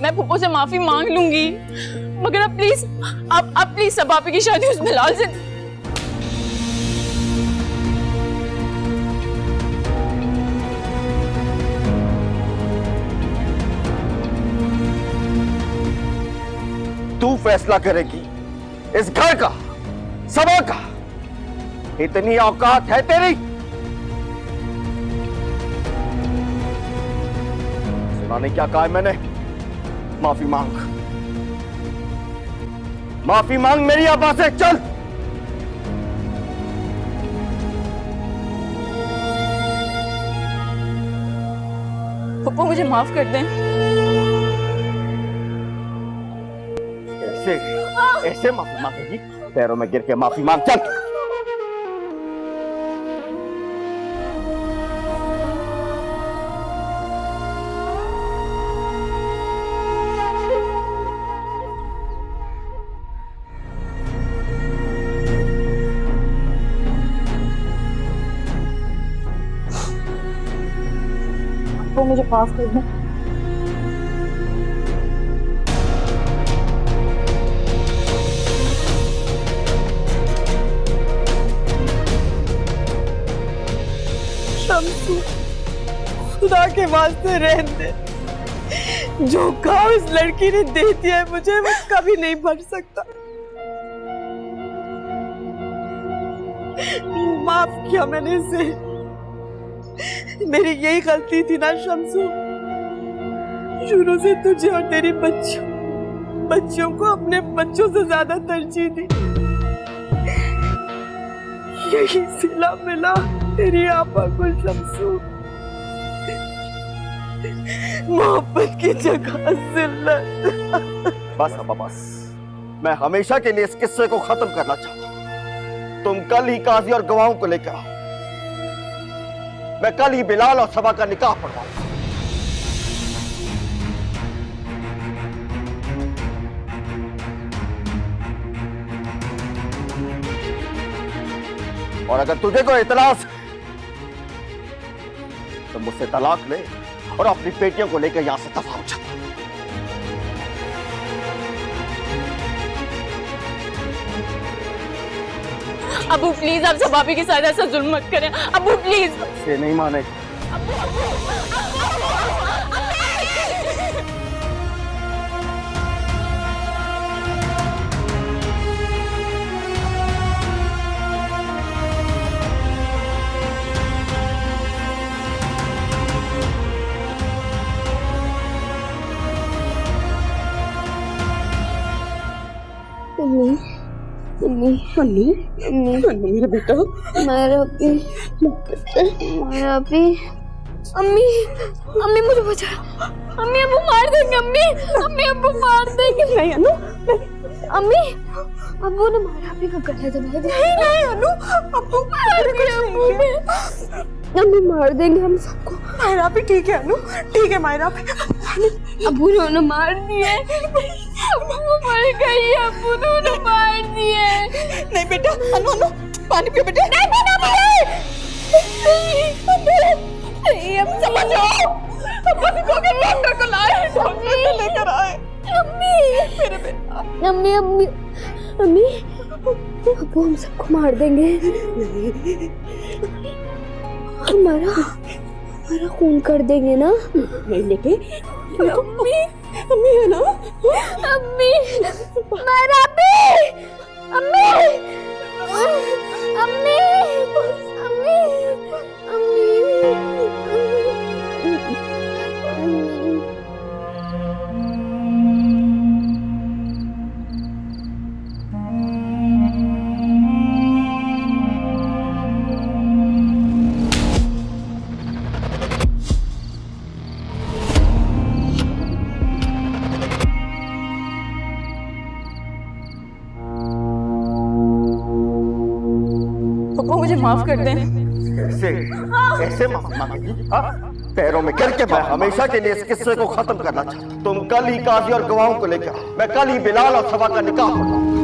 मैं फूफो से माफी मांग लूंगी, मगर अब प्लीज आप प्लीज सब आपकी शादी उस बिलाल से। तू फैसला करेगी इस घर का, सभा का। इतनी औकात है तेरी? सुना नहीं क्या कहा है मैंने? माफी मांग, माफी मांग मेरी आबा से। चल फूफो मुझे माफ कर दें। ऐसे ऐसे माफी मांगेगी? पैरों में गिर के माफी मांग। चल फूफो मुझे माफ कर दें। शम्सू, खुदा के वास्ते रहने दे। जो घाव इस लड़की ने दे दिया है मुझे, वो कभी नहीं भर सकता। माफ किया मैंने इसे। मेरी यही गलती थी ना शम्सू, शुरू से तुझे और तेरी बच्चों को अपने बच्चों से ज्यादा तरजीह दी। यही सिला मिला तेरी आपा को शम्सू। मोहब्बत की जगह जिल्लत। बस अब बस, मैं हमेशा के लिए इस किस्से को खत्म करना चाहता हूं। तुम कल ही काजी और गवाहों को लेकर आओ। मैं कल ही बिलाल और सबा का निकाह पढ़वाऊंगा। और अगर तुझे कोई इतराज है तो मुझसे तलाक ले और अपनी बेटियों को लेकर यहां से दफा हो जा। अबू प्लीज आप सब भाभी के साथ ऐसा जुल्म मत करें। अबू प्लीज। से नहीं माने। मेरा बेटा, अम्मी मुझे बचाओ। अम्मी अबू मार देंगे। अम्मी अबू मार देंगे। नहीं अनु, अम्मी अबू ने मारा भी का गला दबाया। नहीं अनु, अबू अम्मी मार देंगे हम सबको। मायरा भी ठीक है अनु, ठीक है मायरा भी। अबू ने उन्हें मार दिए। अबू मर गई। अबू ने उन्हें मार दिए। नहीं बेटा, अनु पानी पियो बेटा। नहीं पीना नहीं, अब समझो। अब्बा को के डॉक्टर को लाए, डॉक्टर को लेकर आए। अम्मी मेरे बेटा। अम्मी अबू हम सबको मार देंगे। हमारा खून कर देंगे ना। नहीं लेके अम्मी है ना। अम्मी मारा भी। अम्मी अम्मी अम्मी मुझे माफ कर दें। ऐसे माफी मांगेगी? हाँ? पैरों में गिर के मैं हमेशा के लिए इस किस्से को खत्म करना चाहता हूं। तुम कल ही काजी और गवाहों को लेकर आओ। मैं कल ही बिलाल और सबा का निकाह पढ़वाऊंगा।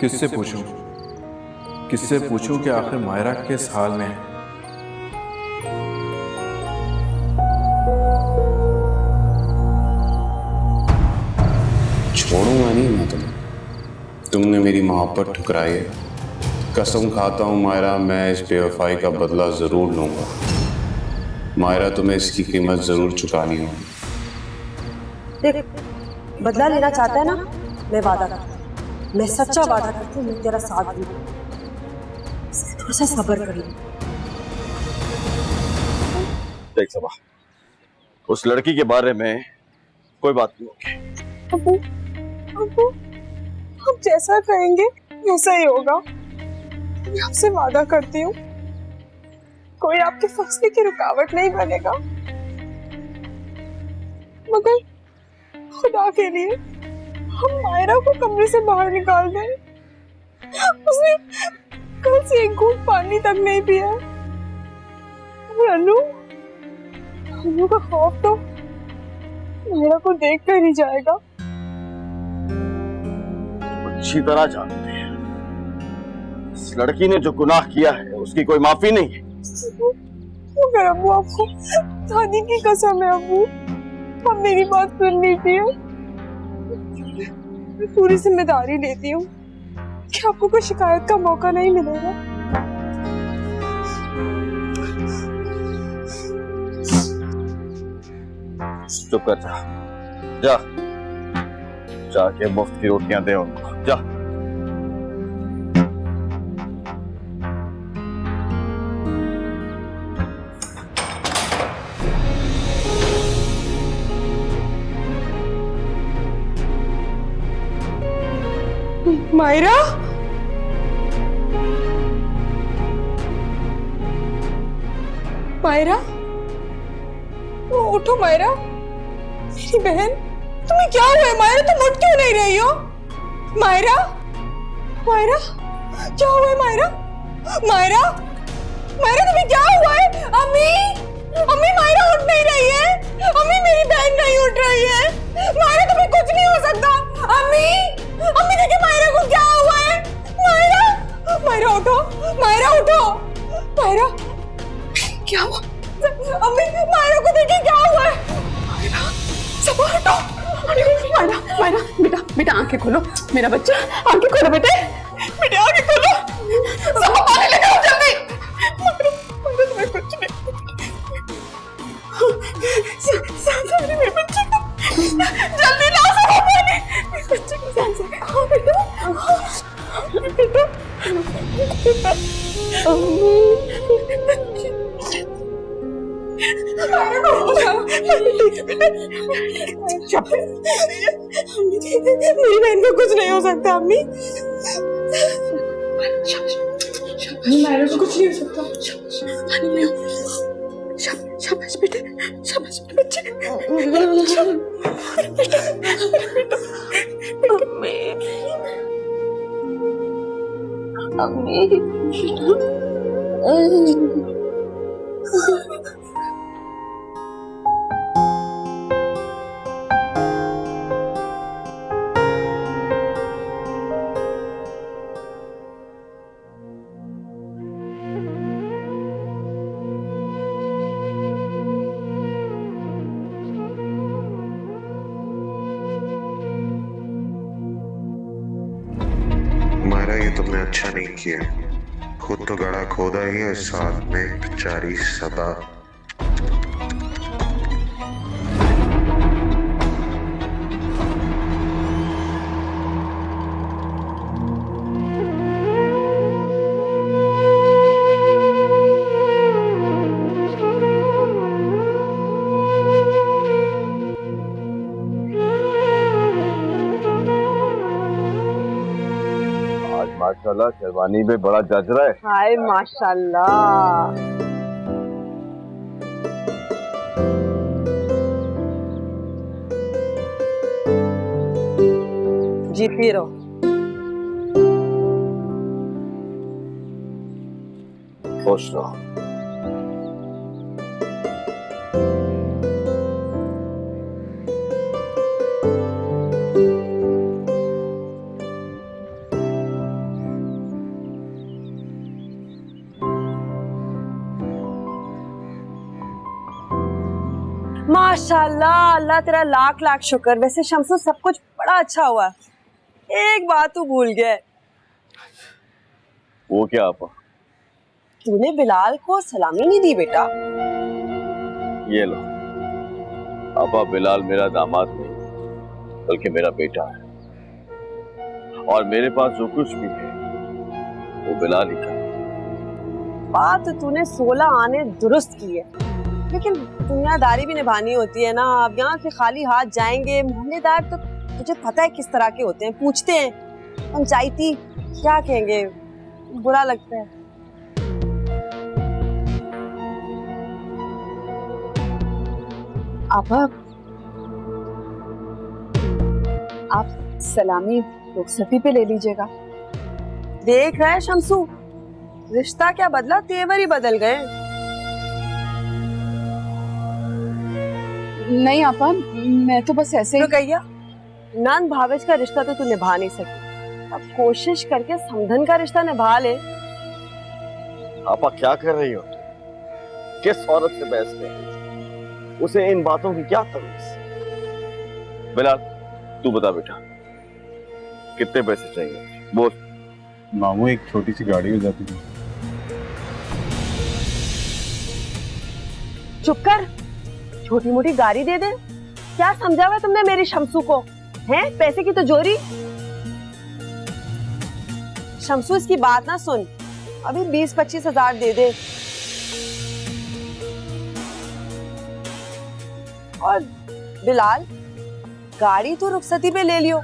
किससे पूछूं? किससे पूछूं कि आखिर मायरा किस हाल में है? छोड़ूंगा नहीं मैं तुम्हें। तुमने मेरी मोहब्बत ठुकराई है। कसम खाता हूँ मायरा, मैं इस बेवफाई का बदला जरूर लूंगा। मायरा, तुम्हें इसकी कीमत जरूर चुकानी होगी। देख, बदला लेना चाहता है ना, मैं वादा करता हूँ, मैं सच्चा वादा करती हूँ, मैं तेरा साथ दूंगी। थोड़ा सा सब्र कर ले। देख सबा, उस लड़की के बारे में कोई बात नहीं होगी। अबू, अबू, आप जैसा कहेंगे वैसा ही होगा। मैं आपसे वादा करती हूँ, कोई आपके फैसले की रुकावट नहीं बनेगा। मगर खुदा के लिए हम मायरा को कमरे से बाहर निकाल दें। उसने कल से एक घूंट पानी तक नहीं पिया। और अनु का खौफ तो मायरा को देख कर ही जाएगा। अच्छी तरह जानते हैं इस लड़की ने जो गुनाह किया है उसकी कोई माफी नहीं है। मगर अबू, आपको दादी की कसम है अबू, आप मेरी बात सुन लीजिए। मैं पूरी जिम्मेदारी लेती हूँ कि आपको कोई शिकायत का मौका नहीं मिलेगा। चुप कर जा, जाके मुफ्त की रोटियां दे उनको, जा। मायरा, मायरा, उठो मायरा, मेरी बहन, तुम्हें क्या हुआ है मायरा? तुम उठ क्यों नहीं रही हो? मायरा, मायरा, क्या हुआ है मायरा? मायरा, मायरा, तुम्हें क्या हुआ है? अम्मी, अम्मी, मायरा उठ नहीं रही है। अम्मी, मेरी बहन नहीं उठ रही है। मायरा, तुम्हें कुछ नहीं हो सकता। अम्मी, अम्मी, देखिए मायरा को क्या हुआ है। मायरा, मायरा उठो, मायरा उठो, मायरा, क्या हुआ? अम्मी, मायरा को देखिए क्या हुआ है। मायरा, सब हटो। मायरा, मायरा, बेटा, बेटा आंखें खोलो, मेरा बच्चा, आंखें खोलो बेटे, बेटे आंखें खोलो, सब पानी लेकर आओ जल्दी। मायरा, मायरा, तुम्हें कुछ नहीं, मेरे बच्चे को जल्दी लाओ, सब पानी, मेरे बच्चे को सांस आओ बेटा, बेटा, मेरी बहन को कुछ नहीं हो सकता अम्मी। मायरा को कुछ नहीं हो सकता। शाबाश बेटे, शाबाश बच्चे, अम्मी, मायरा, ये तुमने अच्छा नहीं किया। खुद तो गड़ा खोदा ही है, साथ में बेचारी सदा। माशाल्लाह शेरवानी में बड़ा जच रहा है। हाय माशाल्लाह। जीती रहो। खुश रहो। माशाल्लाह, अल्लाह तेरा लाख लाख शुक्र। वैसे शम्सू सब कुछ बड़ा अच्छा हुआ, एक बात तू भूल गया। वो क्या आपा? तूने बिलाल को सलामी नहीं दी बेटा। ये लो आपा, बिलाल मेरा दामाद नहीं बल्कि मेरा बेटा है, और मेरे पास जो कुछ भी है वो बिलाल ही का। बात तो तूने 16 आने दुरुस्त की है, लेकिन दुनियादारी भी निभानी होती है ना। अब यहाँ के खाली हाथ जाएंगे। मोहल्लेदार तो तुझे पता है किस तरह के होते हैं, पूछते हैं पंचायती क्या कहेंगे, बुरा लगता है। आप सलामी रुखसती पे ले लीजिएगा। देख रहा है शम्सू, रिश्ता क्या बदला, तेवर ही बदल गए। नहीं आपा, मैं तो बस ऐसे तो कहिया नंद भावेश का रिश्ता तो तू निभा नहीं सकी, अब कोशिश करके समधन का रिश्ता निभा ले। आपा क्या कर रही हो? किस औरत से बहस कर रही हो? उसे इन बातों की क्या तमीज? बिलाल तू बता बेटा, कितने पैसे चाहिए बोल। मामू एक छोटी सी गाड़ी हो जाती है। चुप कर, छोटी मोटी गाड़ी दे दे। क्या समझा हुआ तुमने मेरी शम्सू को? हैं पैसे की तो जोरी। शम्सू इसकी बात ना सुन, अभी 20-25 हजार दे दे। और बिलाल गाड़ी तो रुखसती पे ले लियो।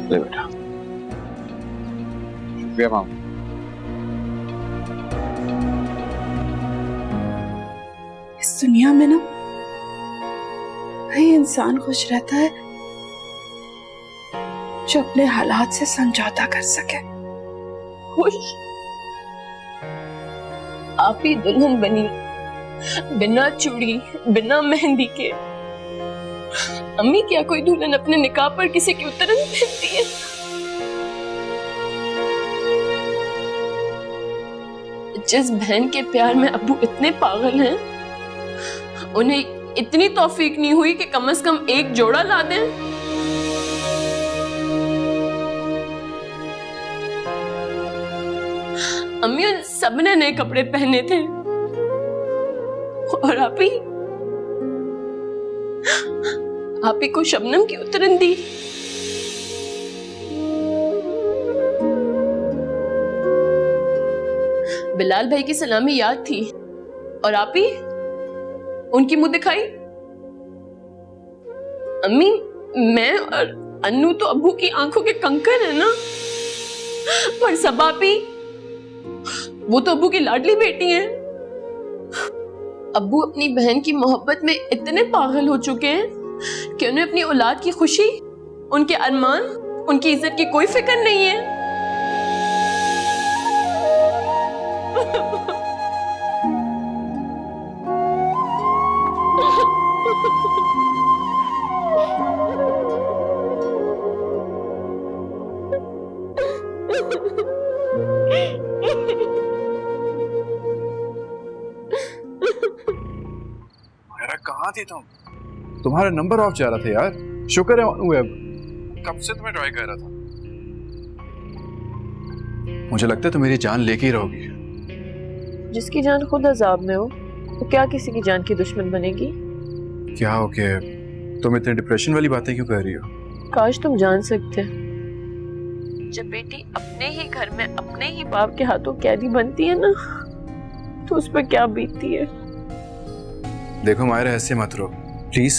ले बेटा। शुक्रिया मामू। इस दुनिया में ना वही इंसान खुश रहता है जो अपने हालात से समझौता कर सके। खुश? आप ही दुल्हन बनी, बिना चूड़ी बिना मेहंदी के। अम्मी क्या कोई दुल्हन अपने निकाह पर किसी की उतरन पहनती है? जिस बहन के प्यार में अब्बू इतने पागल हैं, उन्हें इतनी तौफीक नहीं हुई कि कम से कम एक जोड़ा ला दें। अम्मी उन सबने नए कपड़े पहने थे, और आप ही को शबनम की उतरन दी। बिलाल भाई की सलामी याद थी, और आप ही उनकी मुंह दिखाई। अम्मी, मैं और अन्नू तो अब्बू की आंखों के कंकड़ है ना, पर सबापी वो तो अब्बू की लाडली बेटी है। अब्बू अपनी बहन की मोहब्बत में इतने पागल हो चुके हैं कि उन्हें अपनी औलाद की खुशी, उनके अरमान, उनकी इज्जत की कोई फिक्र नहीं है। कहाँ थी तुम? तुम्हारा नंबर ऑफ जा रहा था यार। शुक्र है ऑन हुए। अब कब से तुम्हें ट्राई कर रहा था। मुझे लगता है तुम मेरी जान लेके ही रहोगी। जिसकी जान खुद अजाब में हो, तो क्या किसी की जान की दुश्मन बनेगी? क्या हो के तुम इतने डिप्रेशन वाली बातें क्यों कर रही हो? काश तुम जान सकते। जब बेटी अपने ही घर में अपने ही बाप के हाथों कैदी बनती है ना, तो उस पर क्या बीतती है। देखो मायरा, ऐसे मत रो प्लीज।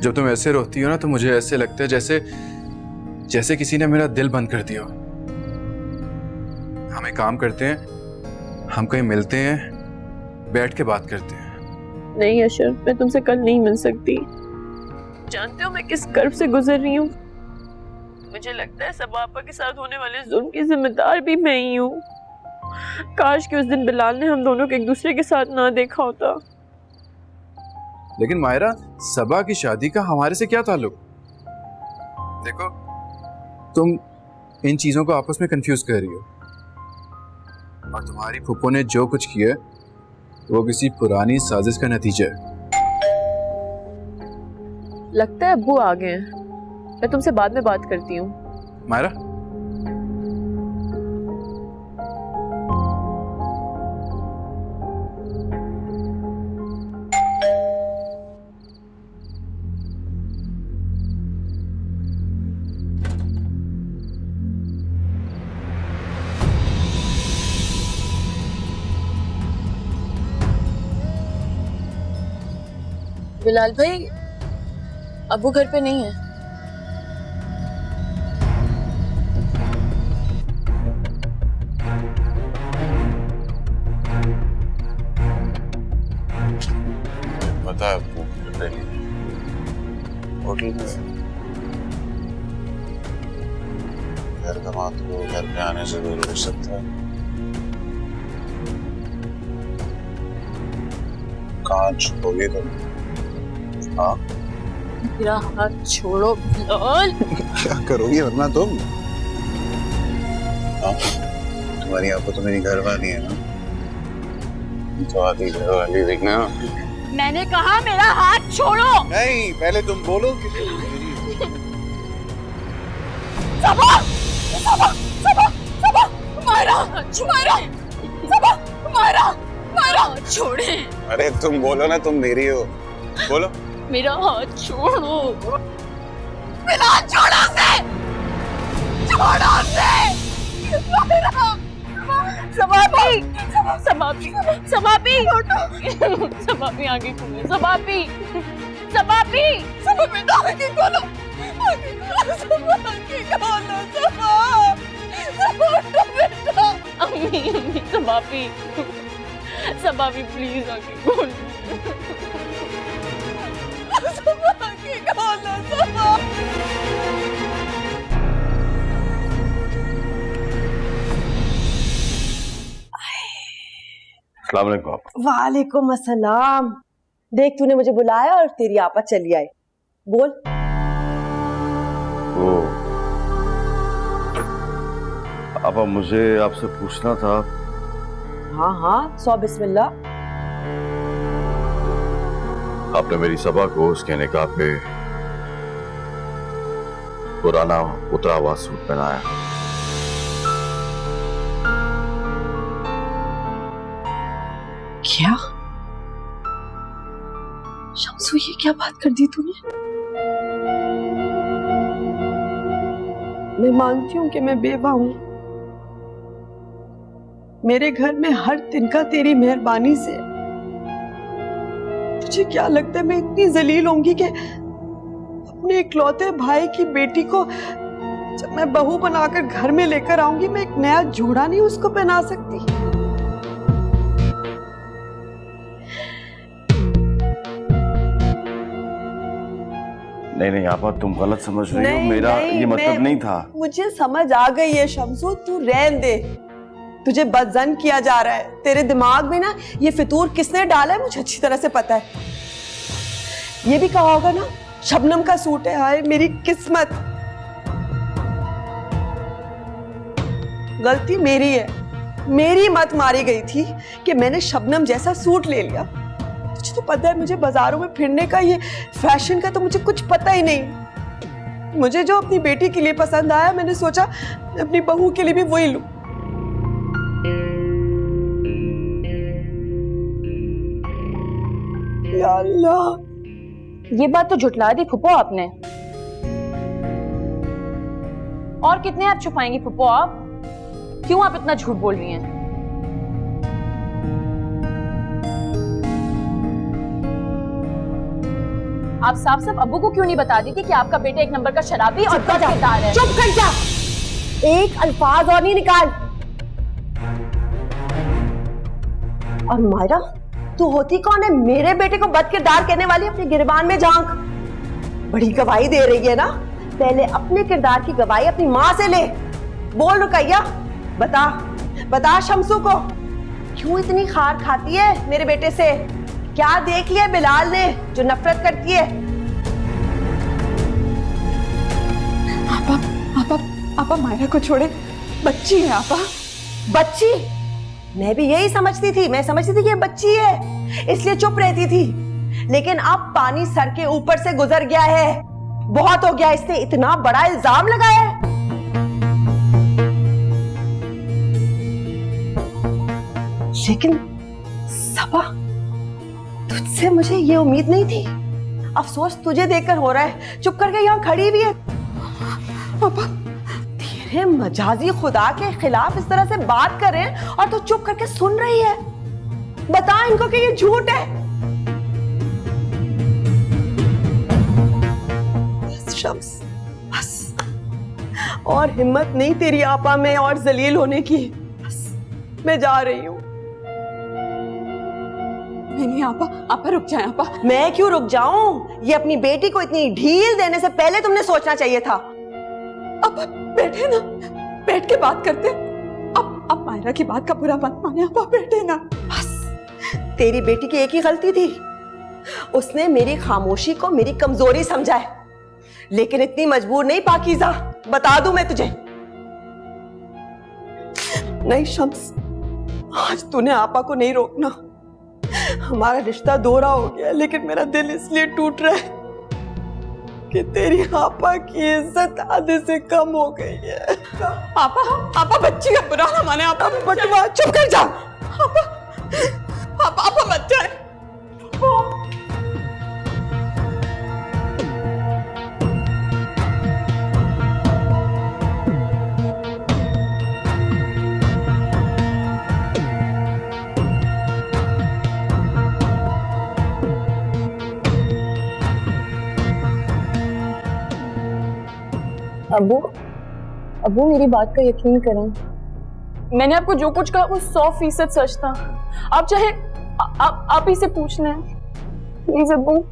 जब तुम ऐसे रोती हो ना, तो मुझे ऐसे लगता है जैसे किसी ने मेरा दिल बंद कर दिया। हम एक काम करते हैं, हम कहीं मिलते हैं, बैठ के बात करते हैं। नहीं अशर, मैं तुमसे कल नहीं मिल सकती। जानते हो मैं किस कर्ब से गुजर रही हूँ? मुझे लगता है सबापा के साथ होने वाले जुल्म की जिम्मेदार भी मैं ही हूँ। काश कि उस दिन बिलाल ने हम दोनों को एक दूसरे के साथ ना देखा होता। लेकिन मायरा, सबा की शादी का हमारे से क्या ताल्लुक? देखो, तुम इन चीजों को आपस में कंफ्यूज कर रही हो, और तुम्हारी फूफो ने जो कुछ किया वो किसी पुरानी साजिश का नतीजा है। लगता है अब्बू आ गए हैं, मैं तुमसे बाद में बात करती हूँ। मायरा, बिलाल भाई, अबू घर पे नहीं है। पता है होटल में घर का बात को घर पे आने से दूर हो सकता है। कहाँ छुपोगे तुम? हाँ, मेरा हाथ छोड़ो बिलाल। क्या करोगी वरना तुम? हाँ, तुम्हारी आपको तो मेरी घर वाली है ना, तो आती घर वाली देखना। मैंने कहा मेरा हाथ छोड़ो। नहीं, पहले तुम बोलो कि सबा, सबा, सबा, सबा, मायरा, मायरा, सबा, मायरा, मायरा, छोड़े। अरे तुम बोलो ना, तुम मेरी हो, बोलो। मेरा हाथ छोड़ो। बिलाल, छोड़ो से, छोड़ो से। मायरा, समापी, समापी, समापी, समापी आगे खोलो, समापी, समापी, समापी आगे खोलो, आगे खोलो, समापी खोलो, बेटा। अम्मी, अम्मी, समापी, समापी प्लीज आगे खोलो, आगे खोलो, समापी। अस्सलाम वालेकुम आप। वालेकुम अस्सलाम। देख, तूने मुझे बुलाया और तेरी आपा चली आई। बोल। वो आपा, मुझे आपसे पूछना था। हाँ हाँ, सौ बिस्मिल्लाह। आपने मेरी सबा को उसके निकाह पे पुराना उतरा हुआ सूट पहनाया। क्या शम्सू, ये क्या बात कर दी तूने? मैं मानती हूँ कि मैं बेवा हूँ। मेरे घर में हर तिनका तेरी मेहरबानी से। तुझे क्या लगता है मैं इतनी जलील होंगी कि अपने इकलौते भाई की बेटी को जब मैं बहू बनाकर घर में लेकर आऊंगी, मैं एक नया जोड़ा नहीं उसको पहना सकती? नहीं नहीं आपा, तुम गलत समझ रही हो। मेरा ये मतलब नहीं था। मुझे समझ आ गई है शम्सू, तू रहन दे। तुझे बदजन किया जा रहा है। तेरे दिमाग में ना ये फितूर किसने डाला है मुझे अच्छी तरह से पता है। ये भी कहा होगा ना, शबनम का सूट है। हाय मेरी किस्मत, गलती मेरी है। मेरी मत मारी गई थी कि मैंने शबनम जैसा सूट ले लिया। तुझे तो पता है मुझे बाजारों में फिरने का, ये फैशन का तो मुझे कुछ पता ही नहीं। मुझे जो अपनी बेटी के लिए पसंद आया, मैंने सोचा अपनी बहू के लिए भी वही लूं। या अल्लाह, ये बात तो झुटला दी फुप्पो आपने। और कितने आप छुपाएंगी फुप्पो? आप क्यों आप इतना झूठ बोल रही हैं? आप साफ साफ अब्बू को क्यों नहीं बता दी थी कि आपका बेटा एक नंबर का शराबी और बदकिरदार है? चुप कर जा, एक अल्फाज और नहीं निकाल। और मायरा, तू होती कौन है मेरे बेटे को बदकिरदार कहने वाली? अपने गिरबान में झांक। बड़ी गवाही दे रही है ना, पहले अपने किरदार की गवाही अपनी माँ से ले। बोल रुकैया, बता बता शम्सू को क्यों इतनी खार खाती है मेरे बेटे से? क्या देख लिया बिलाल ने जो नफरत करती है? आपा मायरा को छोड़े, बच्ची है आपा। बच्ची? मैं भी यही समझती थी, मैं समझती थी कि ये बच्ची है, इसलिए चुप रहती थी। लेकिन अब पानी सर के ऊपर से गुजर गया है, बहुत हो गया, इसने इतना बड़ा इल्जाम लगाया है। लेकिन सबा, तुझसे मुझे ये उम्मीद नहीं थी। अफसोस तुझे देखकर हो रहा है, चुप करके यहाँ खड़ी भी है। पापा तेरे मजाजी खुदा के खिलाफ इस तरह से बात कर रहे हैं और तू चुप करके सुन रही है। बता इनको कि ये झूठ है। बस शम्स, बस, और हिम्मत नहीं तेरी आपा में और जलील होने की। बस मैं जा रही हूँ। नहीं आपा रुक जाए आपा। मैं क्यों रुक जाऊं? ये अपनी बेटी को इतनी ढील देने से पहले तुमने सोचना चाहिए था। आपा बैठे ना, बैठ के बात करते। अब मायरा की बात का बुरा मत माने आपा, बैठे ना। बस तेरी बेटी की एक ही गलती थी, उसने मेरी खामोशी को मेरी कमजोरी समझा है। लेकिन इतनी मजबूर नहीं पाकीज़ा, बता दूं मैं तुझे। नहीं शम्स, आज तूने आपा को नहीं रोकना। हमारा रिश्ता दोहरा हो गया, लेकिन मेरा दिल इसलिए टूट रहा है कि तेरी आपा की इज्जत आधे से कम हो गई है। आपा बच्ची का बुरा ना माने। आपा बटवा चुप कर जा। आपा मत जाए। अबू मेरी बात का यकीन करें, मैंने आपको जो कुछ कहा वो 100% सच था। आप चाहे आप ही से पूछ लें, प्लीज अबू।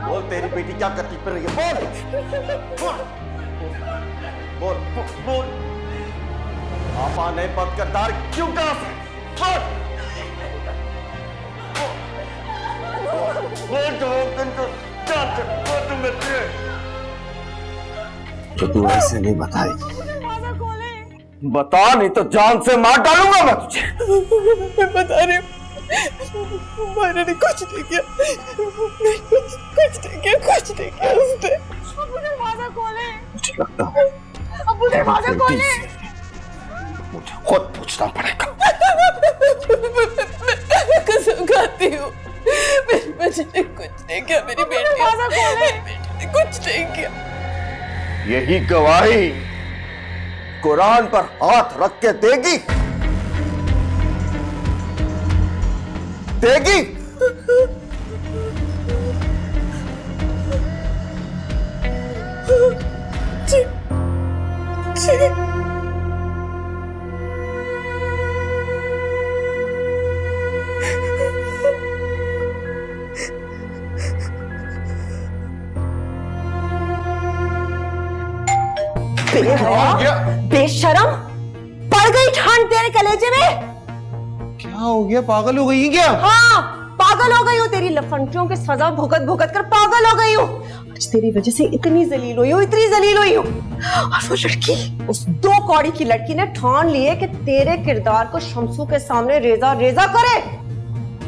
बोल तेरी बेटी क्या करती फिर रही है? बोल बोल बोल बोल। आपा ने बंद करदार क्यों कहा? बोल तो तू ऐसे नहीं बताएगी। बता, नहीं तो जान से मार डालूंगा मैं तुझे। मैं बता रही हूँ, मायरा ने कुछ नहीं किया, कुछ नहीं किया उसने। अबू दरवाजा खोले। मुझे लगता है अबू दरवाजा खोले। मुझे खुद पूछना पड़ेगा। कसम खाती हूँ, मेरी बच्ची ने कुछ नहीं किया, मेरी बेटी ने कुछ नहीं किया। यही गवाही कुरान पर हाथ रख के देगी? देगी? जी, जी। बेशरम, पड़ गई ठान तेरे कलेजे में। क्या हो गया? पागल हो गई क्या? हाँ, पागल हो गई हूँ। तेरी लफंटियों की सजा भुगत भुगत कर पागल हो गई हूँ। आज तेरी वजह से इतनी जलील हुई हूँ, इतनी जलील हुई हूँ। और वो लड़की, उस 2 कौड़ी की लड़की ने ठान लिए कि तेरे किरदार को शम्सू के सामने रेजा रेजा करे।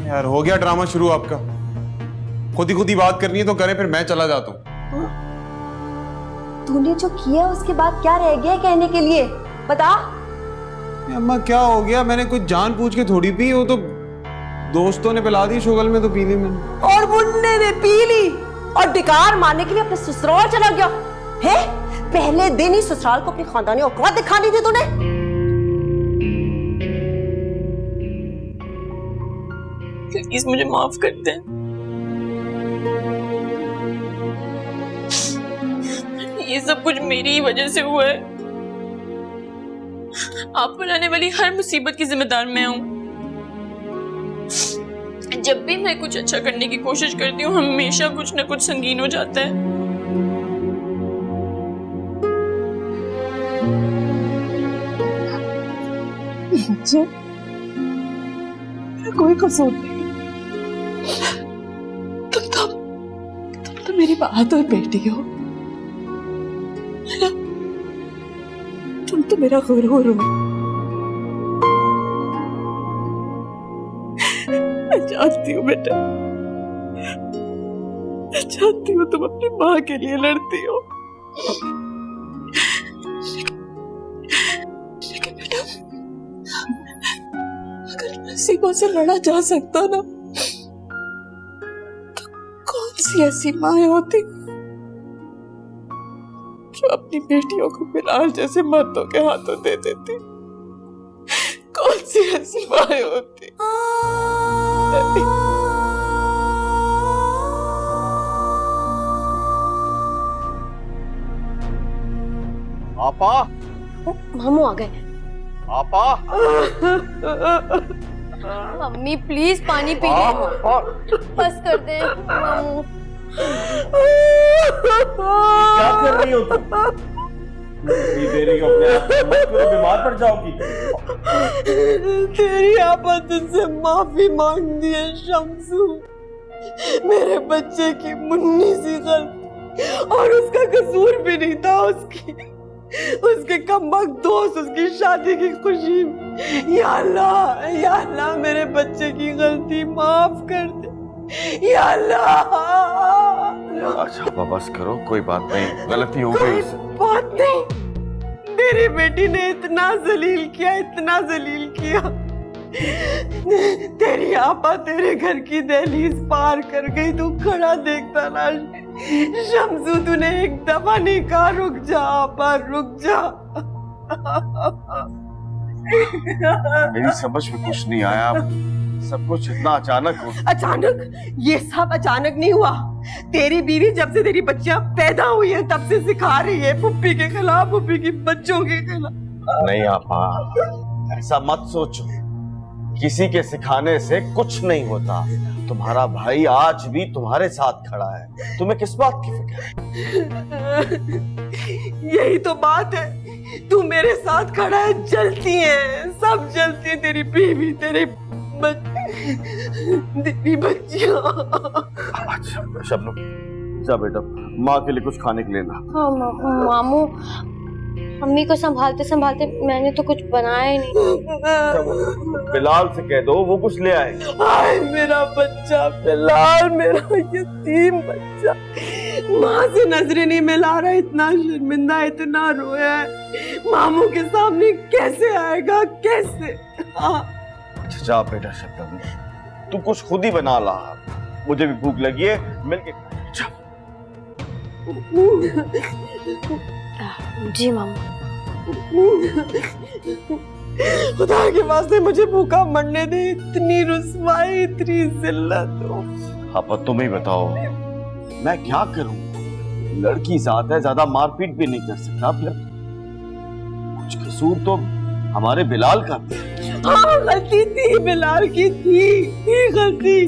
यार हो गया ड्रामा शुरू आपका। खुद ही बात करनी है तो करें, फिर मैं चला जाता हूँ। तूने जो किया उसके बाद क्या रह गया कहने के लिए? बता। अम्मा क्या हो गया? मैंने कुछ जान पूछ के थोड़ी पी, वो तो दोस्तों ने पिला दी, शुगल में तो पी ली मैंने। और मुन्ने ने पी ली और डिकार मारने के लिए अपने ससुराल चला गया है। पहले दिन ही ससुराल को अपनी खानदानी औकात दिखानी थी तूने। प्लीज मुझे माफ कर दें। ये सब कुछ मेरी ही वजह से हुआ है। आप पर आने वाली हर मुसीबत की जिम्मेदार मैं हूं। जब भी मैं कुछ अच्छा करने की कोशिश करती हूँ हमेशा कुछ ना कुछ संगीन हो जाता है। मुझे कोई कसूर नहीं। तुम तो मेरी बात और बेटी हो। तुम तो मेरा गुरूर हो। मैं जानती हूँ बेटा, मैं जानती हूँ तुम अपनी माँ के लिए लड़ती हो, लेकिन बेटा अगर नसीबों से लड़ा जा सकता ना तो कौन सी ऐसी माँ होती जो अपनी बेटियों को बिलाल जैसे मर्दों के हाथों दे देती? कौन सी ऐसी माँ होती? आपा, मामू आ गए। आपा, मम्मी प्लीज पानी पी ले। बस कर दे मामू। क्या कर रही हो तुम? दे रही हो अपने आप को, मत करो, बीमार पड़ जाओगी। तेरी आपा तुझसे माफी मांगती है शम्सू। मेरे बच्चे की मुन्नी सी गलती, और उसका कसूर भी नहीं था। उसके कमबख्त दोस्त उसकी शादी की खुशी में। या अल्लाह मेरे बच्चे की गलती माफ कर दे या अल्लाह। अच्छा बस करो, कोई बात नहीं, गलती हो गई। बात नहीं, मेरी बेटी ने इतना जलील किया। तेरी आपा तेरे घर की दहलीज पार कर गई, तू खड़ा देखता ना। शम्सू तूने एक दफा नहीं कहा रुक जा आपा, रुक जा। मेरी समझ में कुछ नहीं आया, सब कुछ इतना अचानक हो। अचानक? ये सब अचानक नहीं हुआ। तेरी बीवी जब से तेरी बच्चियां पैदा हुई है तब से सिखा रही है पुप्पी के खिलाफ, पुप्पी की बच्चों के खिलाफ। नहीं आपा, ऐसा मत सोचो, किसी के सिखाने से कुछ नहीं होता। तुम्हारा भाई आज भी तुम्हारे साथ खड़ा है, तुम्हें किस बात की फिक्र है? यही तो बात है, तू मेरे साथ खड़ा है, जलती है, सब जलती है, तेरी बीवी, तेरी बच्चियां। अच्छा शबनम, जा बेटा, माँ के लिए कुछ खाने के लिए ला। हाँ मामू, मम्मी को संभालते संभालते मैंने तो कुछ बनाया ही नहीं। बिलाल से कह दो वो कुछ ले आए। हाय मेरा बच्चा बिलाल, मेरा यतीम बच्चा, माँ से नजरें नहीं मिला रहा, इतना शर्मिंदा, इतना रोया है, मामू के सामने कैसे आएगा, कैसे? अच्छा जा बेटा शबनम, तू कुछ खुद ही बना ला, मुझे भी भूख लगी है, मिलके जा। जी मामू। खुदा के वास्ते मुझे भूखा मरने दे, इतनी रुस्वाई, इतनी जिल्लत हो। आप तुम ही बताओ, मैं क्या करूं? लड़की साथ है, ज्यादा मारपीट भी नहीं कर सकता, फिर कुछ कसूर तो हमारे बिलाल का भी। हाँ गलती थी, बिलाल की थी गलती,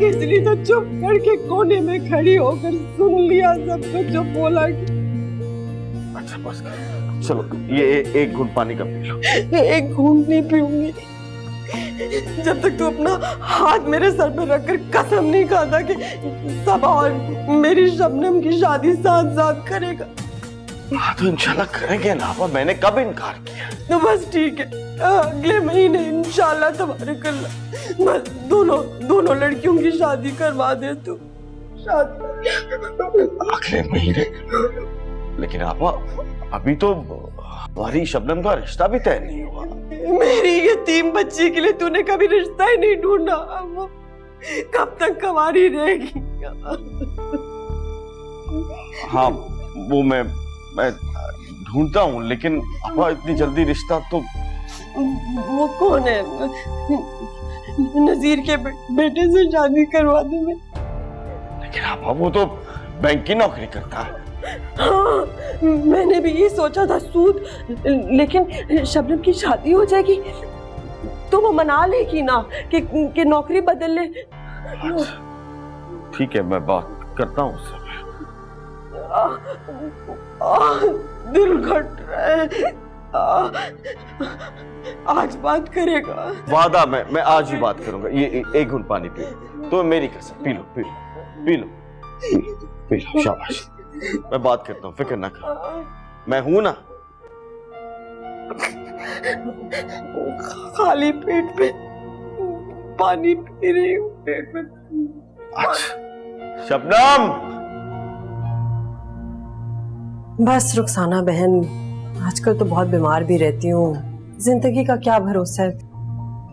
इसलिए तो चुप करके कोने में खड़ी होकर सुन लिया सबको जो बोला। अच्छा बस चलो, ये एक घूंट पानी का पी लो। एक घूंट नहीं पीऊंगी जब तक तू अपना हाथ मेरे सर पे रखकर कसम नहीं खाता कि सबा और मेरी शबनम की शादी साथ साथ करेगा। हाँ तो इंशाल्लाह करेंगे ना, मैंने कब इनकार किया? तो बस ठीक है, अगले महीने इंशाल्लाह तबारकल्लाह बस दोनों लड़कियों की शादी करवा दे तू। शादी अगले महीने? लेकिन आपा अभी तो हमारी शबनम का रिश्ता भी तय नहीं हुआ। मेरी यतीम बच्ची के लिए तूने कभी रिश्ता ही नहीं ढूंढा, वो कब तक कुंवारी रहेगी? हाँ वो मैं ढूंढता हूँ, लेकिन आपा इतनी जल्दी रिश्ता तो। वो कौन है? नजीर के बेटे से शादी करवा दे मैं। लेकिन आपा वो तो बैंक की नौकरी करता है। हाँ, मैंने भी ये सोचा था सूद, लेकिन शबनम की शादी हो जाएगी तो वो मना लेगी ना कि नौकरी बदल ले। ठीक है, मैं बात करता हूँ उससे। दिल घट रहा है। आज बात करेगा। वादा, मैं आज ही बात करूंगा। ये एक घूंट पानी पी लो, तो मेरी कसम, P low P low P low P low, शाबाश। मैं बात करता हूँ, फिक्र ना कर, मैं हूं ना। खाली पेट पे पानी पी रही हूँ, पेट में। शबनम, बस रुखसाना बहन, आजकल तो बहुत बीमार भी रहती हूँ, जिंदगी का क्या भरोसा है।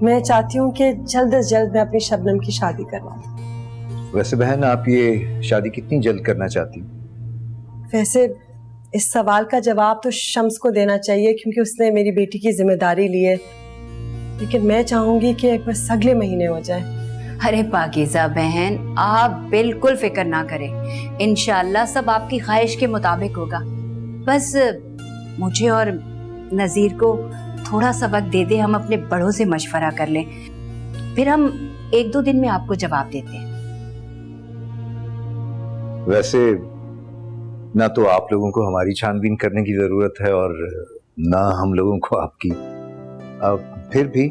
मैं चाहती हूँ कि जल्द से जल्द मैं अपनी शबनम की शादी करवा दूँ। वैसे बहन, आप ये शादी कितनी जल्द करना चाहती? वैसे इस सवाल का जवाब तो शम्स को देना चाहिए, क्योंकि उसने मेरी बेटी की जिम्मेदारी ली है, लेकिन मैं चाहूंगी कि बस अगले महीने हो जाए। अरे पाकीज़ा बहन, आप बिल्कुल फिक्र ना करें, इंशाल्लाह सब आपकी ख्वाहिश के मुताबिक होगा। बस मुझे और नज़ीर को थोड़ा सा वक्त दे दे, हम अपने बड़ों से मशवरा कर लें, फिर हम 1-2 दिन में आपको जवाब देते हैं। वैसे ना तो आप लोगों को हमारी छानबीन करने की जरूरत है और ना हम लोगों को आपकी। फिर भी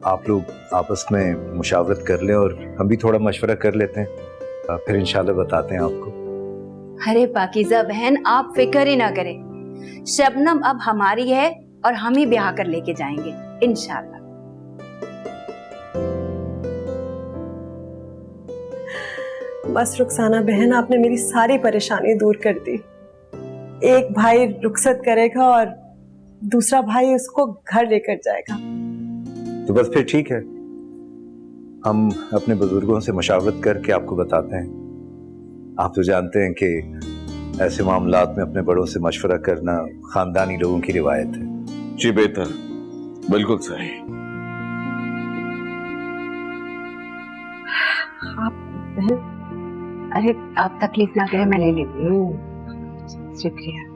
आप लोग आपस में मुशावरत कर लें और हम भी थोड़ा मशवरा कर लेते हैं, फिर इंशाल्लाह बताते हैं आपको। अरे पाकीज़ा बहन, आप फिक्र ही ना करें, शबनम अब हमारी है और हम ही ब्याह कर लेके जाएंगे इंशाल्लाह। बस रुखसाना बहन, आपने मेरी सारी परेशानी दूर कर दी। एक भाई रुखसत करेगा और दूसरा भाई उसको घर लेकर जाएगा। तो बस फिर ठीक है, हम अपने बुजुर्गों से मशावरत करके आपको बताते हैं। आप तो जानते हैं कि ऐसे मामलात में अपने बड़ों से मशवरा करना खानदानी लोगों की रिवायत है। जी बेहतर, बिल्कुल सही। आप अरे आप तकलीफ ना करें, मैं ले लेती हूँ। शुक्रिया।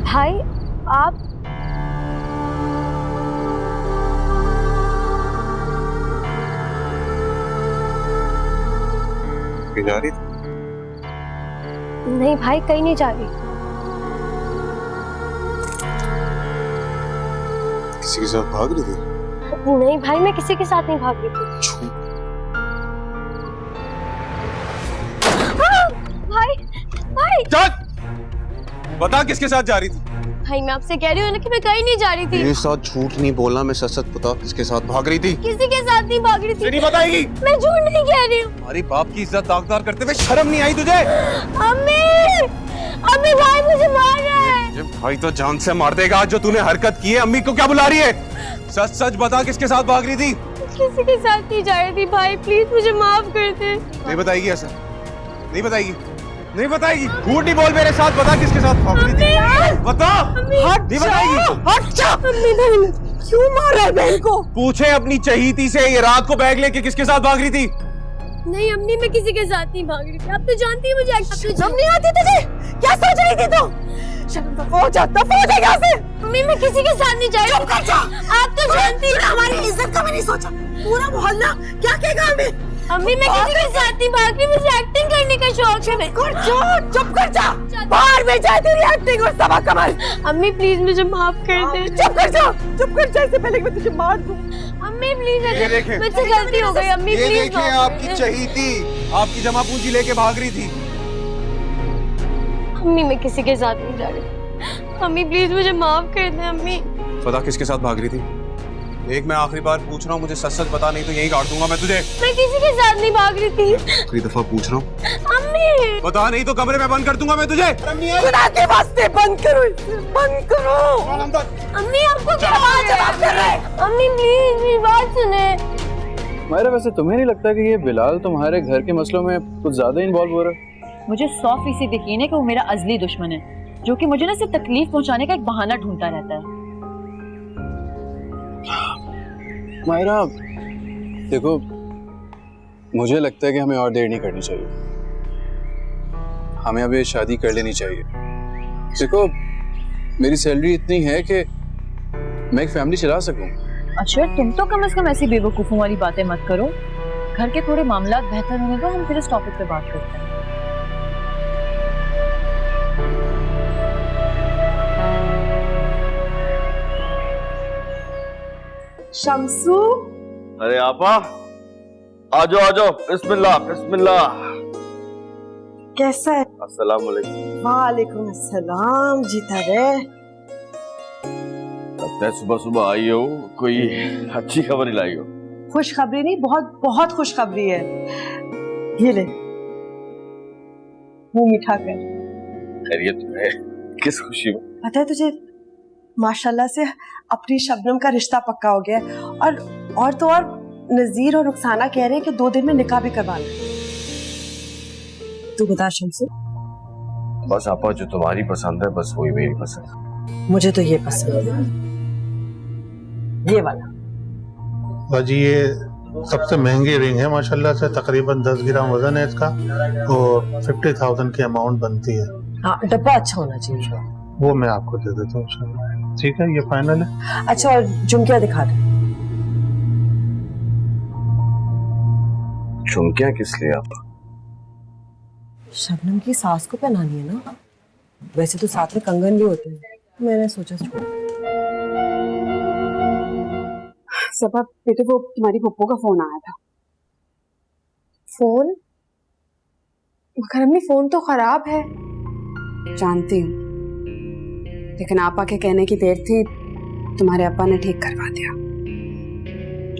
भाई आप जा रही थी? नहीं भाई, कहीं नहीं जा रही। किसी के साथ भाग रही थी? नहीं भाई, मैं किसी के साथ नहीं भाग रही थी। भाई भाई चल! बता किसके साथ जा रही थी? भाई मैं आपसे कह रही हूँ ना कि मैं कहीं नहीं जा रही थी। मेरे साथ झूठ नहीं बोलना, मैं सच सच बता किसके साथ भाग रही थी? किसी के साथ नहीं भाग रही थी। नहीं बताएगी? मैं झूठ नहीं कह रही हूँ। हमारी बाप की इज्जत दागदार करते हुए शर्म नहीं आई तुझे? अम्मी, अम्मी भाई मुझे मार रहा है। ये भाई तो जान से मार देगा आज जो तूने हरकत की है। अम्मी को क्या बुला रही है? सच सच बता किसके साथ भाग रही थी? किसी के साथ नहीं जा रही थी भाई, प्लीज मुझे माफ कर दे। नहीं बताएगी ऐसा? नहीं बताएगी? नहीं बताएगी? झूठ नहीं बोल, मेरे साथ बता किसके साथ भाग रही थी? बता। नहीं बताएगी? हट जा। अम्मी बहन क्यों मार रहा है बहन को? पूछे अपनी चहीती से ये रात को बैग लेके किसके साथ भाग रही थी? नहीं अम्मी, मैं किसी के साथ नहीं भाग रही थी। अब तो जानती है मुझे शर्म नहीं आती तुझे? क्या सोच रही थी तू? शर्म तो हो जाता, हो जाएगा यहाँ से। अम्मी मैं किसी के साथ नहीं जा रही। चुप कर जा। आप तो जानती हैं हमारी इज्जत का भी नहीं सोचा। पूरा मोहल्ला क्या कहेगा हमें? अम्मी मैं किसी के साथ नहीं भाग रही, मुझे एक्टिंग करने का शौक है। चुप कर जा। बाहर में जाए तेरी एक्टिंग और सबक कमाल। अम्मी प्लीज मुझे माफ कर दे। चुप कर जा, चुप कर जा, इससे पहले कि मैं तुझे मार दूं। अम्मी प्लीज, ये देखें। मुझसे गलती हो गई। अम्मी ये प्लीज देखिए आपकी चहीती आपकी जमा पूंजी लेके भाग रही थी। अम्मी मैं किसी के साथ नहीं जा रही। अम्मी प्लीज मुझे माफ कर दे। अम्मी पता किसके साथ भाग रही थी? एक मैं आखिरी बार पूछ रहा हूँ, मुझे सच सच बता, नहीं तो यही काट दूंगा मैं तुझे। मैं किसी के साथ नहीं भाग रही थी। आखिरी दफा पूछ रहा हूँ, अम्मी बता, नहीं तो कमरे में बंद कर दूंगा मैं तुझे। खुदा के वास्ते बंद करो इसे, बंद करो। अम्मी आपको क्या जवाब कर रहे हैं? अम्मी प्लीज मेरी बात सुने। मायरा वैसे तुम्हें नहीं लगता कि ये बिलाल तुम्हारे घर के मसलों में कुछ ज्यादा इन्वॉल्व हो रहा है? मुझे 100% यकीन है कि वो मेरा अजली दुश्मन है, जो कि मुझे ना सिर्फ तकलीफ पहुंचाने का एक बहाना ढूंढता रहता है। मायरा देखो, मुझे लगता है कि हमें और देर नहीं करनी चाहिए। हमें अभी शादी कर लेनी चाहिए। देखो मेरी सैलरी इतनी है कि मैं एक फैमिली चला सकूं। अच्छा तुम तो कम से कम ऐसी बेवकूफों वाली बातें मत करो। घर के थोड़े मामलात बेहतर होने दो, हम फिर इस टॉपिक पे बात करते हैं। शम्सू, अरे आपा आ जाओ, बिस्मिल्लाह बिस्मिल्लाह। कैसा है? अस्सलाम वालेकुम। वालेकुम अस्सलाम। जीता रहे। लगता है सुबह सुबह आई हो, कोई अच्छी खबर ही लाई हो। खुशखबरी नहीं, बहुत बहुत खुशखबरी है। ये ले, मुंह मीठा कर। खैरियत है? किस खुशी में? पता है तुझे, माशाल्लाह से अपनी शबनम का रिश्ता पक्का हो गया है। और तो और नजीर और रुखसाना कह रहे हैं कि 2 दिन में निकाह भी करवाना है। तू बता शम्सू। बस आपा जो तुम्हारी पसंद है बस वही मेरी पसंद है। मुझे तो ये पसंद है, ये वाला। बाजी ये सबसे महंगी रिंग है माशाल्लाह से, तकरीबन 10 ग्राम वजन है इसका और 50,000 की अमाउंट बनती है। हाँ, डब्बा अच्छा होना चाहिए। वो मैं आपको दे देता हूँ इंशाल्लाह। ठीक है, ये फाइनल है। अच्छा, और झुमकिया दिखा दे। झुमकियां किस लिए आप? शबनम की सास को पहनानी है ना। वैसे तो साथ में कंगन भी होते हैं, मैंने सोचा छोड़। सबा बेटे, वो तुम्हारी पप्पो का फोन आया था। फोन? मगर अम्मी फोन तो खराब है। जानती हूँ, लेकिन आपा के कहने की देर थी, तुम्हारे अब्बा ने ठीक करवा दिया।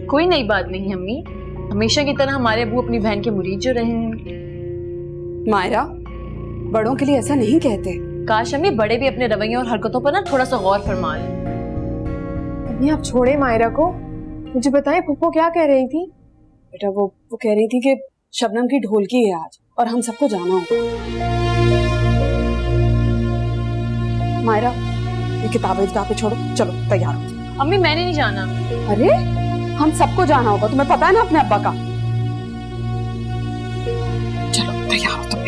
कोई नई बात नहीं अम्मी, हमेशा की तरह हमारे अबू अपनी बहन के मुरीद जो रहे हैं। मायरा, बड़ों के लिए ऐसा नहीं कहते। काश अम्मी बड़े भी अपने रवैयों और हरकतों पर ना थोड़ा सा गौर फरमा लें। अम्मी आप छोड़े मायरा को, मुझे बताएं पप्पो क्या कह रही थी? बेटा वो कह रही थी कि शबनम की ढोलकी है आज और हम सबको जाना होगा। मायरा, ये किताबें पे छोड़ो, चलो तैयार हो। अम्मी मैंने नहीं जाना। अरे हम सबको जाना होगा, तुम्हें पता है ना अपने अब्बा का। चलो तैयार हो तुम।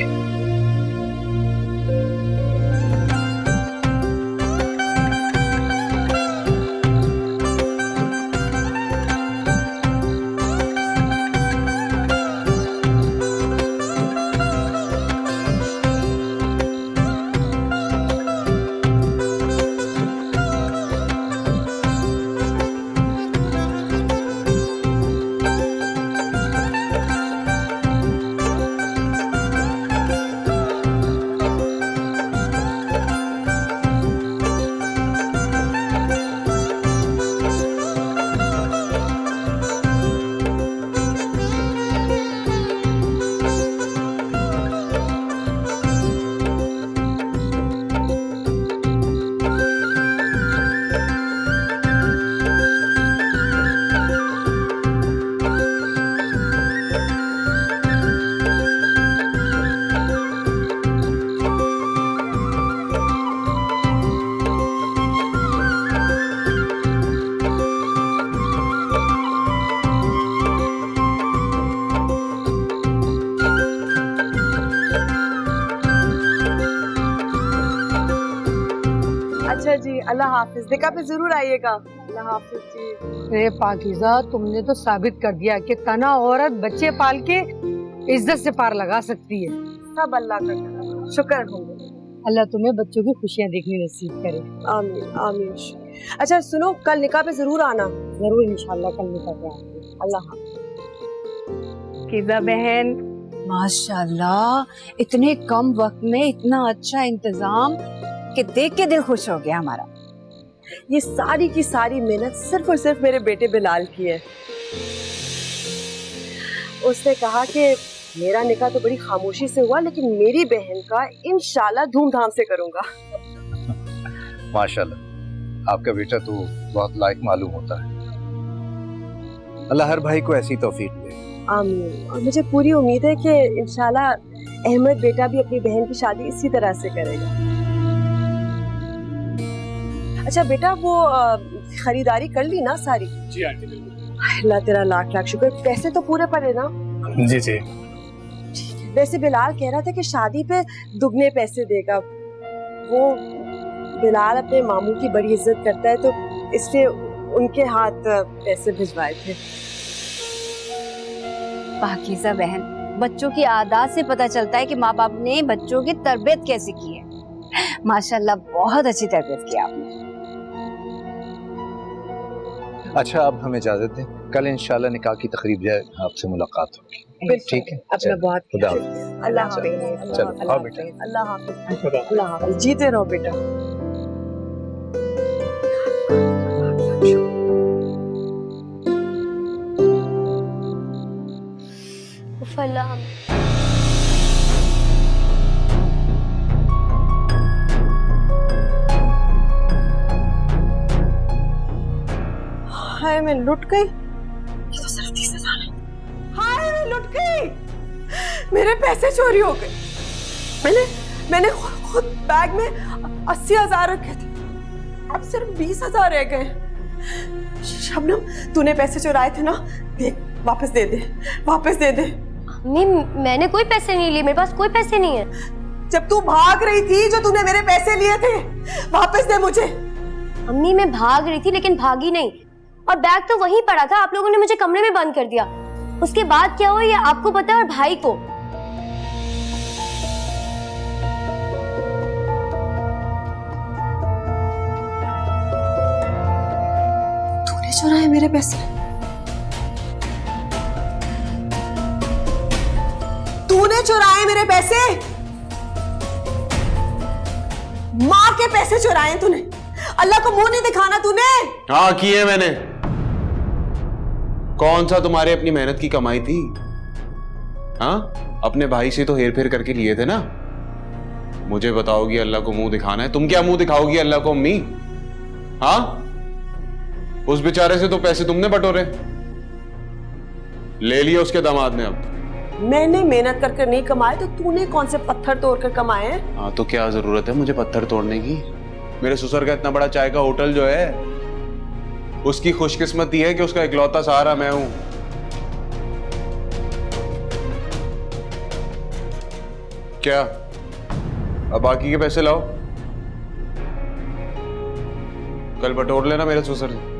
अच्छा जी, अल्लाह हाफिज। निकाह पे जरूर आइएगा। अल्लाह हाफिज जी। अरे पाकीज़ा, तुमने तो साबित कर दिया कि तना औरत बच्चे पाल के इज्जत से पार लगा सकती है। सब अल्लाह का करम, शुक्र अल्हम्दुलिल्लाह। अल्लाह तुम्हें बच्चों की खुशियाँ देखने नसीब करे। आमीन आमीन। अच्छा सुनो, कल निकाह पे जरूर आना। जरूर इंशाल्लाह कल निकाह पे आएंगे। अल्लाह हाफिज। कीज़ा बहन, माशाल्लाह, इतने कम वक्त में इतना अच्छा इंतजाम कि देख के दिल खुश हो गया हमारा। ये सारी की सारी मेहनत सिर्फ और सिर्फ मेरे बेटे बिलाल की है। उसने कहा कि मेरा निकाह तो बड़ी खामोशी से हुआ, लेकिन मेरी बहन का इंशाल्लाह धूमधाम से करूंगा। माशाल्लाह, आपका बेटा तो बहुत लायक मालूम होता है। अल्लाह हर भाई को ऐसी तौफीक दे। आमीन। और मुझे पूरी उम्मीद है कि इंशाल्लाह अहमद बेटा भी अपनी बहन की शादी इसी तरह से करेगा। अच्छा बेटा, वो खरीदारी कर ली ना सारी? जी आंटी बिल्कुल। अल्लाह तेरा लाख लाख शुक्र। पैसे तो पूरे पड़े ना? जी जी। वैसे बिलाल कह रहा था कि शादी पे दुगने पैसे देगा। वो बिलाल अपने मामू की बड़ी इज्जत करता है, तो इसलिए उनके हाथ पैसे भिजवाए थे। पाकीज़ा बहन, बच्चों की आदत से पता चलता है कि माँ बाप ने बच्चों की तरबियत कैसे की है। माशाल्लाह, बहुत अच्छी तरबियत की आपने। अच्छा, अब हमें इजाजत दें, कल इंशाल्लाह निकाह की तकरीब जाए आपसे मुलाकात होगी। ठीक है, अपना बहुत खुदा अल्लाह हाफिज। चलो आओ बेटा। अल्लाह हाफिज। अल्लाह हाफिज। जीते रहो बेटा। अल्लाह। हाय मैं लुट गई। ये तो सिर्फ 30,000 है। हाय मैं लुट गई। मेरे पैसे चोरी हो गए। मैंने खुद बैग में 80,000 रखे थे, अब सिर्फ 20,000 रह गए। शबनम, तूने पैसे चुराए थे ना? देख, वापस दे दे, वापस दे दे। अम्मी, मैंने कोई पैसे नहीं लिए, मेरे पास कोई पैसे नहीं है। जब तू भाग रही थी, जो तूने मेरे पैसे लिए थे, वापस दे मुझे। अम्मी, मैं भाग रही थी लेकिन भागी नहीं, और बैग तो वहीं पड़ा था। आप लोगों ने मुझे कमरे में बंद कर दिया। उसके बाद क्या हुआ ये आपको पता है और भाई को। तूने चुराए मेरे पैसे? तूने चुराए मेरे पैसे? माँ के पैसे चुराए तूने? अल्लाह को मुंह नहीं दिखाना तूने? हाँ किए मैंने। कौन सा तुम्हारे अपनी मेहनत की कमाई थी? हाँ, अपने भाई से तो हेर फेर करके लिए थे ना। मुझे बताओगी अल्लाह को मुंह दिखाना है? तुम क्या मुंह दिखाओगी अल्लाह को अम्मी? हाँ, उस बेचारे से तो पैसे तुमने बटोरे, ले लिए उसके दामाद ने। अब मैंने मेहनत करके नहीं कमाए तो तूने कौन से पत्थर तोड़कर कमाए हैं? हाँ, तो क्या जरूरत है मुझे पत्थर तोड़ने की? मेरे ससुर का इतना बड़ा चाय का होटल जो है, उसकी खुशकिस्मती है कि उसका इकलौता सहारा मैं हूं। क्या अब बाकी के पैसे लाओ, कल बटोर लेना मेरे ससुर से।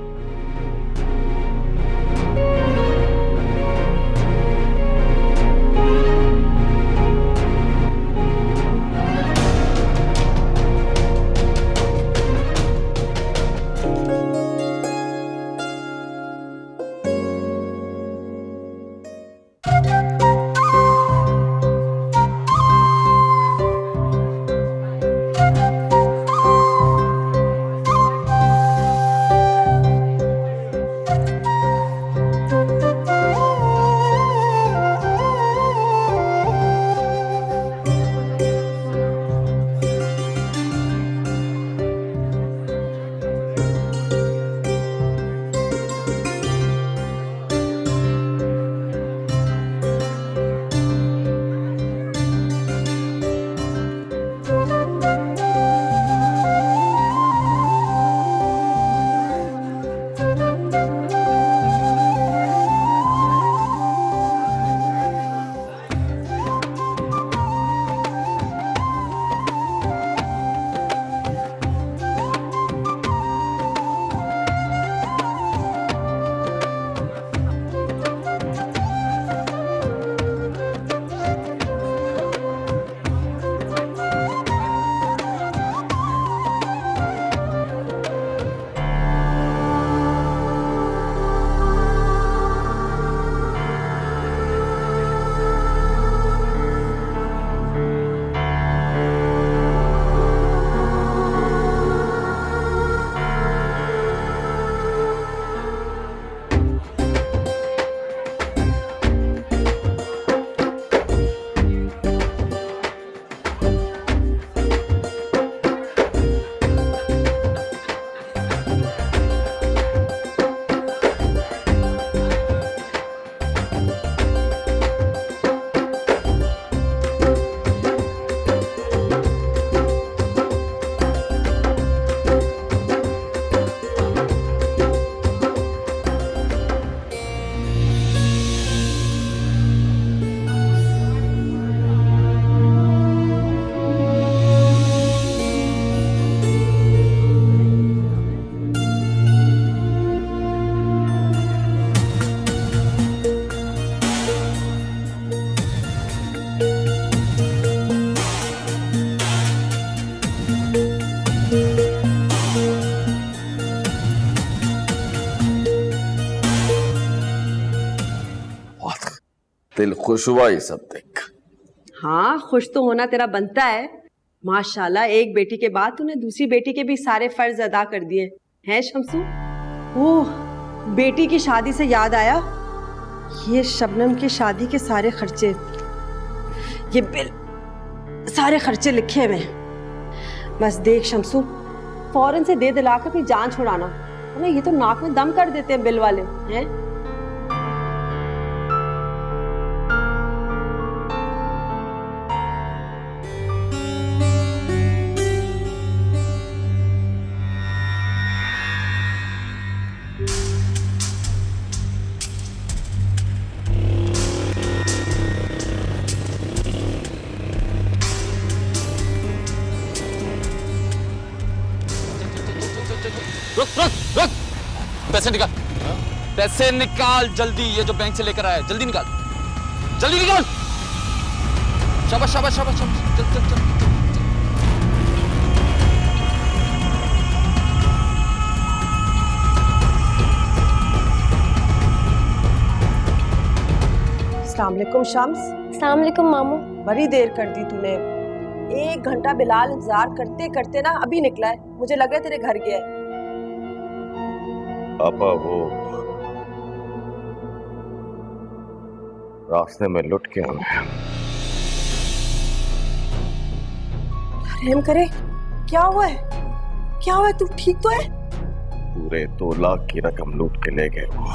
दिल खुश हुआ ये सब देख। हाँ, खुश तो होना तेरा बनता है। माशाल्लाह, एक बेटी के बाद तूने दूसरी बेटी के भी सारे फर्ज अदा कर दिए हैं शम्सू। ओह, बेटी की शादी से याद आया, ये शबनम की शादी के सारे खर्चे, ये बिल, सारे खर्चे लिखे हुए हैं। बस देख शम्सू, फौरन से दे दिलाकर अपनी जान छुड़ाना, वरना ये तो नाक में दम कर देते हैं बिल वाले हैं। रुक रुक रुक, पैसे निकाल, पैसे निकाल जल्दी। ये जो बैंक से लेकर आया जल्दी निकाल, जल्दी निकाल। शाबाश शाबाश शाबाश शाबाश, चल चल चल। अस्सलाम वालेकुम शम्स। अस्सलाम वालेकुम मामू। बड़ी देर कर दी तूने, 1 घंटा बिलाल इंतजार करते करते ना अभी निकला है, मुझे लगा तेरे घर गया है। पापा वो रास्ते में लुट के हमें। रहम करे, क्या हुआ है? क्या हुआ है? तू ठीक तो है? पूरे 2 लाख की रकम लूट के ले गए वो।